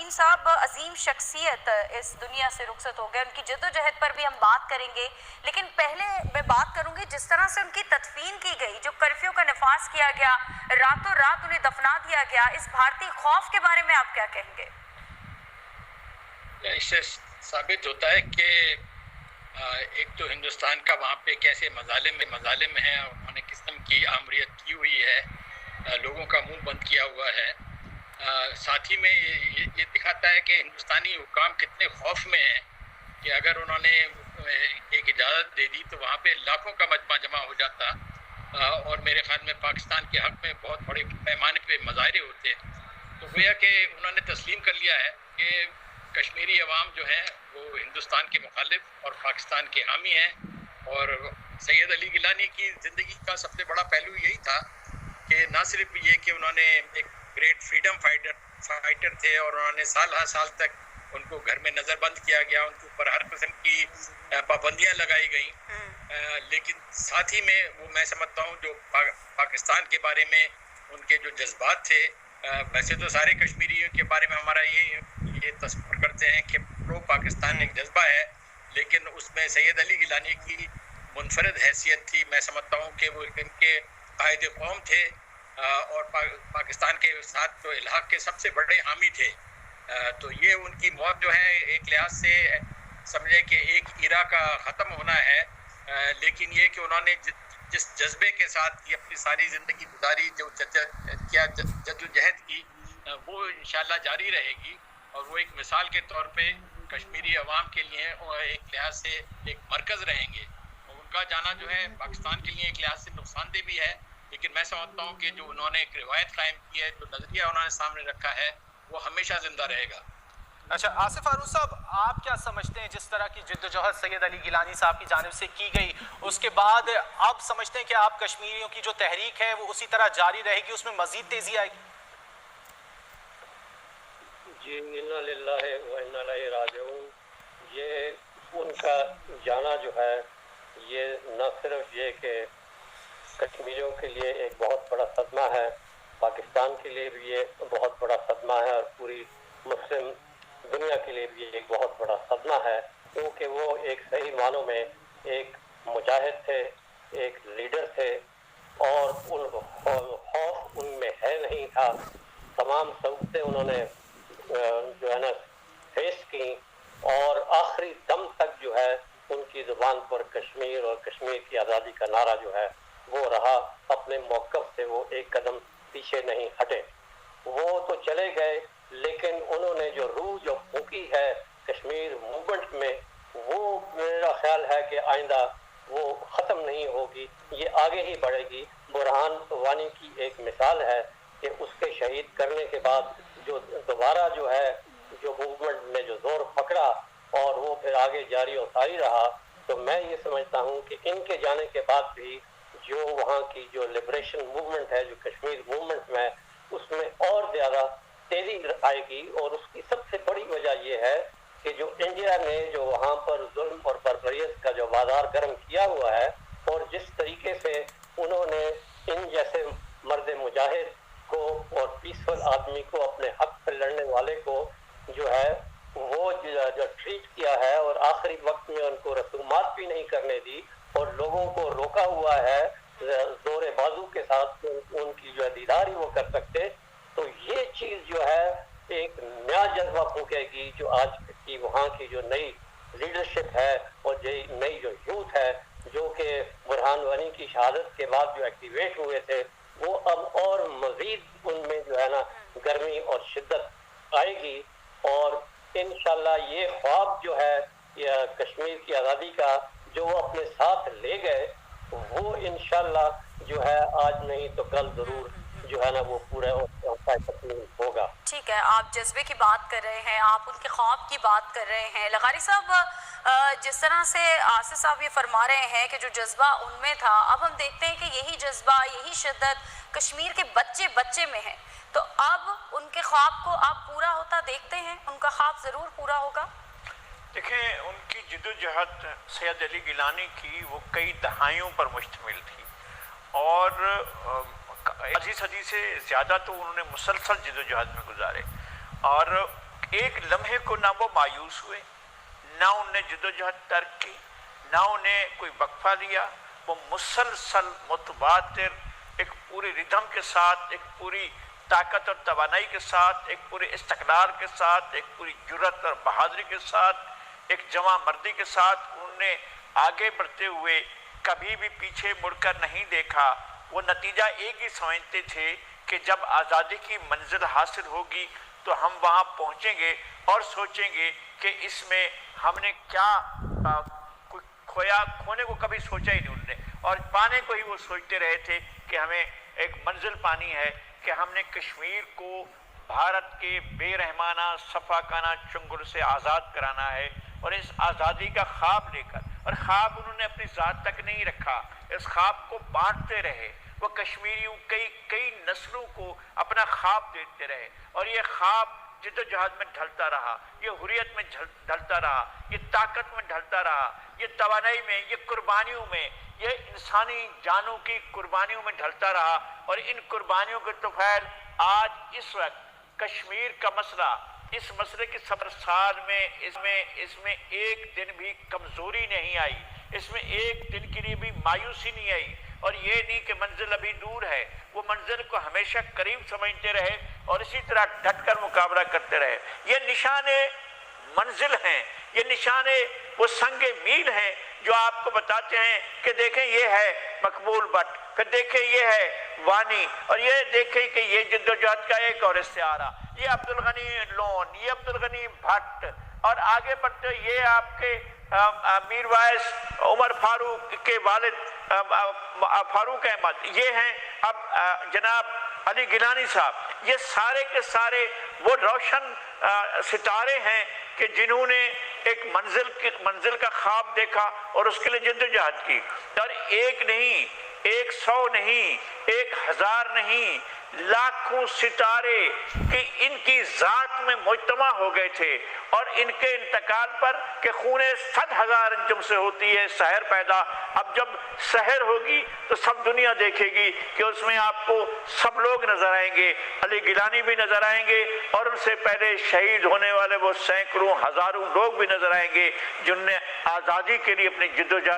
غنی صاحب عظیم شخصیت اس دنیا سے رخصت ہو گئے، ان کی جدوجہد پر بھی ہم بات کریں گے، لیکن پہلے میں بات کروں گی جس طرح سے ان کی تدفین کی گئی، جو کرفیو کا نفاذ کیا گیا، راتوں رات انہیں دفنا دیا گیا، اس بھارتی خوف کے بارے میں آپ کیا کہیں گے؟ اس سے ثابت ہوتا ہے کہ ایک تو ہندوستان کا وہاں پہ کیسے مظالم ہیں، انہوں نے کس قسم کی آمریت کی ہوئی ہے، لوگوں کا منہ بند کیا ہوا ہے۔ ساتھ ہی میں یہ دکھاتا ہے کہ ہندوستانی حکام کتنے خوف میں ہیں کہ اگر انہوں نے ایک اجازت دے دی تو وہاں پہ لاکھوں کا مجمع جمع ہو جاتا، اور میرے خیال میں پاکستان کے حق میں بہت بڑے پیمانے پہ مظاہرے ہوتے۔ تو گویا کہ انہوں نے تسلیم کر لیا ہے کہ کشمیری عوام جو ہیں وہ ہندوستان کے مخالف اور پاکستان کے حامی ہیں، اور سید علی گیلانی کی زندگی کا سب سے بڑا پہلو یہی تھا کہ نہ صرف یہ کہ انہوں نے ایک گریٹ فریڈم فائٹر تھے اور انہوں نے سال ہر سال تک ان کو گھر میں نظر بند کیا گیا، ان کے اوپر ہر قسم کی پابندیاں لگائی گئیں، لیکن ساتھ ہی میں وہ میں سمجھتا ہوں جو پاکستان کے بارے میں ان کے جو جذبات تھے، ویسے تو سارے کشمیریوں کے بارے میں ہمارا یہ تصور کرتے ہیں کہ پرو پاکستان ایک جذبہ ہے، لیکن اس میں سید علی گیلانی کی منفرد حیثیت تھی۔ میں سمجھتا ہوں کہ وہ ان کے قائد قوم تھے، اور پاکستان کے ساتھ جو الحاق کے سب سے بڑے حامی تھے۔ تو یہ ان کی موت جو ہے ایک لحاظ سے سمجھے کہ ایک ایرا کا ختم ہونا ہے، لیکن یہ کہ انہوں نے جس جذبے کے ساتھ یہ اپنی ساری زندگی گزاری، جو جدوجہد کی، وہ انشاءاللہ جاری رہے گی، اور وہ ایک مثال کے طور پہ کشمیری عوام کے لیے ایک لحاظ سے ایک مرکز رہیں گے۔ ان کا جانا جو ہے پاکستان کے لیے ایک لحاظ سے نقصان دہ بھی ہے، لیکن میں سمجھتا ہوں کہ جو انہوں نے ایک روایت قائم کی ہے، جو نظریہ انہوں نے سامنے رکھا ہے، وہ ہمیشہ زندہ رہے گا۔ اچھا آصف فاروق صاحب، آپ کیا سمجھتے ہیں جس طرح کی جدوجہد سید علی گیلانی صاحب کی جانب سے کی گئی، اس کے بعد اب سمجھتے ہیں کہ آپ کشمیریوں کی جو تحریک ہے وہ اسی طرح جاری رہے گی، اس میں مزید تیزی آئے گی؟ جی انا للہ و انا الیہ راجعون۔ یہ ان کا جانا جو ہے یہ نہ صرف یہ کہ کشمیریوں کے لیے ایک بہت بڑا صدمہ ہے، پاکستان کے لیے بھی یہ بہت بڑا صدمہ ہے، اور پوری مسلم دنیا کے لیے بھی ایک بہت بڑا صدمہ ہے، کیونکہ وہ ایک صحیح معنوں میں ایک مجاہد تھے، ایک لیڈر تھے، اور خوف ان میں ہے نہیں تھا۔ تمام سہولتیں انہوں نے جو ہے نا فیس کی، اور آخری دم تک جو ہے ان کی زبان پر کشمیر اور کشمیر کی آزادی کا نعرہ جو ہے وہ رہا، اپنے موقف سے وہ ایک قدم پیچھے نہیں ہٹے۔ وہ تو چلے گئے، لیکن انہوں نے جو روح جو پھونکی ہے کشمیر موومنٹ میں، وہ میرا خیال ہے کہ آئندہ وہ ختم نہیں ہوگی، یہ آگے ہی بڑھے گی۔ برہان وانی کی ایک مثال ہے کہ اس کے شہید کرنے کے بعد جو دوبارہ جو ہے جو موومنٹ نے جو زور پکڑا اور وہ پھر آگے جاری و ساری رہا، تو میں یہ سمجھتا ہوں کہ ان کے جانے کے بعد بھی جو وہاں کی جو لبریشن موومنٹ ہے، جو کشمیر موومنٹ میں، اس میں اور زیادہ تیزی آئے گی۔ اور اس کی سب سے بڑی وجہ یہ ہے کہ جو انڈیا نے جو وہاں پر ظلم اور بربریت کا جو بازار گرم کیا ہوا ہے، اور جس طریقے سے انہوں نے ان جیسے مرد مجاہد کو اور پیسفل آدمی کو، اپنے حق پر لڑنے والے کو جو ہے وہ جو ٹریٹ کیا ہے، اور آخری وقت میں ان کو رسومات بھی نہیں کرنے دی، اور لوگوں کو روکا ہوا ہے زور بازو کے ساتھ ان کی جو دیدار ہی وہ کر سکتے، تو یہ چیز جو ہے ایک نیا جذبہ پھونکے گی، جو آج کی وہاں کی جو نئی لیڈرشپ ہے اور جو نئی جو یوتھ ہے، جو کہ برہان وانی کی شہادت کے بعد جو ایکٹیویٹ ہوئے تھے، وہ اب اور مزید ان میں جو ہے نا گرمی اور شدت آئے گی، اور انشاءاللہ یہ خواب جو ہے کشمیر کی آزادی کا جو وہ اپنے ساتھ لے گئے، وہ انشاءاللہ جو ہے آج نہیں تو کل ضرور جو ہے نا وہ پورا ہوگا۔ ٹھیک ہے، آپ جذبے کی بات کر رہے ہیں، آپ ان کے خواب کی بات کر رہے ہیں، لغاری صاحب جس طرح سے آصف صاحب یہ فرما رہے ہیں کہ جو جذبہ ان میں تھا، اب ہم دیکھتے ہیں کہ یہی جذبہ، یہی شدت کشمیر کے بچے میں ہے، تو اب ان کے خواب کو آپ پورا ہوتا دیکھتے ہیں؟ ان کا خواب ضرور پورا ہوگا؟ دیکھیں، ان کی جدوجہد سید علی گیلانی کی وہ کئی دہائیوں پر مشتمل تھی، اور آدھی صدی سے زیادہ تو انہوں نے مسلسل جدوجہد میں گزارے، اور ایک لمحے کو نہ وہ مایوس ہوئے، نہ انہوں نے جدوجہد ترک کی، نہ انہیں کوئی وقفہ لیا، وہ مسلسل متواتر ایک پوری ردھم کے ساتھ، ایک پوری طاقت اور توانائی کے ساتھ، ایک پورے استقلال کے ساتھ، ایک پوری جرأت اور بہادری کے ساتھ، ایک جواں مردی کے ساتھ انہوں نے آگے بڑھتے ہوئے کبھی بھی پیچھے مڑ کر نہیں دیکھا۔ وہ نتیجہ ایک ہی سمجھتے تھے کہ جب آزادی کی منزل حاصل ہوگی تو ہم وہاں پہنچیں گے اور سوچیں گے کہ اس میں ہم نے کیا کھویا، کھونے کو کبھی سوچا ہی نہیں انہوں نے، اور پانے کو ہی وہ سوچتے رہے تھے کہ ہمیں ایک منزل پانی ہے، کہ ہم نے کشمیر کو بھارت کے بے رحمانہ صفاقانہ چنگل سے آزاد کرانا ہے، اور اس آزادی کا خواب لے کر، اور خواب انہوں نے اپنی ذات تک نہیں رکھا، اس خواب کو بانٹتے رہے، وہ کشمیریوں کئی نسلوں کو اپنا خواب دیتے رہے، اور یہ خواب جد و جہد میں ڈھلتا رہا، یہ حریت میں ڈھلتا رہا، یہ طاقت میں ڈھلتا رہا، یہ توانائی میں، یہ قربانیوں میں، یہ انسانی جانوں کی قربانیوں میں ڈھلتا رہا، اور ان قربانیوں کے طفیل آج اس وقت کشمیر کا مسئلہ، اس مسئلے کی 70 سال میں اس میں ایک دن بھی کمزوری نہیں آئی، اس میں ایک دن کے لیے بھی مایوسی نہیں آئی، اور یہ نہیں کہ منزل ابھی دور ہے، وہ منزل کو ہمیشہ قریب سمجھتے رہے اور اسی طرح ڈٹ کر مقابلہ کرتے رہے۔ یہ نشان منزل ہیں، یہ نشان وہ سنگ میل ہیں جو آپ کو بتاتے ہیں کہ دیکھیں یہ ہے مقبول بٹ، پھر دیکھیں یہ ہے وانی، اور یہ دیکھیں کہ یہ جدوجہد کا ایک اور استعارہ، یہ عبدالغنی لون، یہ عبدالغنی بھٹ، اور آگے بڑھتے یہ آپ کے میر وائس عمر فاروق کے والد فاروق احمد، یہ ہیں اب جناب علی گیلانی صاحب، یہ سارے کے سارے وہ روشن ستارے ہیں کہ جنہوں نے ایک منزل کا خواب دیکھا اور اس کے لیے جدوجہد کی، اور ایک نہیں، 100 نہیں، 1000 نہیں، لاکھوں ستارے کہ ان کی ذات میں مجتمع ہو گئے تھے، اور ان کے انتقال پر کہ خون 100,000 انجم سے ہوتی ہے سحر پیدا، اب جب سحر ہوگی تو سب دنیا دیکھے گی کہ اس میں آپ کو سب لوگ نظر آئیں گے، علی گیلانی بھی نظر آئیں گے، اور ان سے پہلے شہید ہونے والے وہ سینکڑوں ہزاروں لوگ بھی نظر آئیں گے جن نے آزادی کے لیے اپنی جدوجہد